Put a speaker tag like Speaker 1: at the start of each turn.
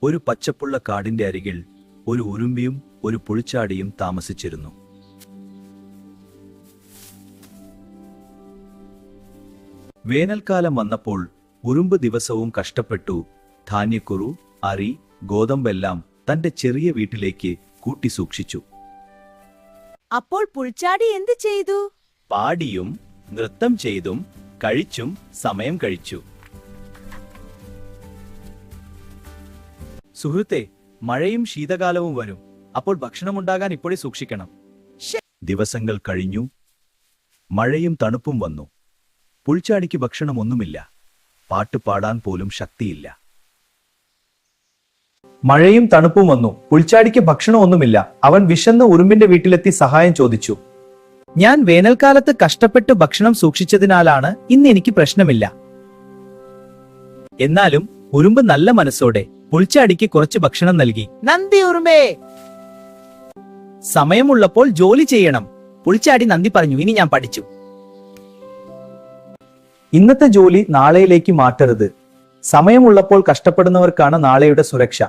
Speaker 1: ഒരു പച്ചപ്പുള്ള കാടിന്റെ അരികിൽ ഒരു ഉറുമ്പിയും ഒരു പുൽച്ചാടിയും താമസിച്ചിരുന്നു. വേനൽക്കാലം വന്നപ്പോൾ ഉറുമ്പ് ദിവസവും കഷ്ടപ്പെട്ടു ധാന്യക്കുറു, അരി, ഗോതമ്പെല്ലാം തന്റെ ചെറിയ വീട്ടിലേക്ക് കൂട്ടി സൂക്ഷിച്ചു.
Speaker 2: അപ്പോൾ പുൽച്ചാടി എന്ത് ചെയ്തു?
Speaker 1: പാടിയും നൃത്തം ചെയ്തും കഴിച്ചും സമയം കഴിച്ചു. സുഹൃത്തെ, മഴയും ശീതകാലവും വരും. അപ്പോൾ ഭക്ഷണമുണ്ടാകാൻ ഇപ്പോഴേ സൂക്ഷിക്കണം. ദിവസങ്ങൾ കഴിഞ്ഞു. മഴയും തണുപ്പും വന്നു. പുൽച്ചാടിക്ക് ഭക്ഷണമൊന്നുമില്ല. പാട്ടുപാടാൻ പോലും ശക്തിയില്ല. മഴയും തണുപ്പും വന്നു. പുൽച്ചാടിക്ക് ഭക്ഷണമൊന്നുമില്ല. അവൻ വിശന്ന് ഉറുമ്പിന്റെ വീട്ടിലെത്തി സഹായം ചോദിച്ചു. ഞാൻ വേനൽക്കാലത്ത് കഷ്ടപ്പെട്ട് ഭക്ഷണം സൂക്ഷിച്ചതിനാലാണ് ഇന്ന് എനിക്ക് പ്രശ്നമില്ല. എന്നാലും ഉറുമ്പ് നല്ല മനസ്സോടെ പുൽച്ചാടിക്ക് കുറച്ച് ഭക്ഷണം നൽകി. നന്ദി ഉറുമ്പേ. സമയമുള്ളപ്പോൾ ജോലി ചെയ്യണം. പുൽച്ചാടി നന്ദി പറഞ്ഞു. ഇനി ഞാൻ പഠിച്ചു. ഇന്നത്തെ ജോലി നാളെയിലേക്ക് മാറ്റരുത്. സമയമുള്ളപ്പോൾ കഷ്ടപ്പെടുന്നവർക്കാണ് നാളെയുടെ സുരക്ഷ.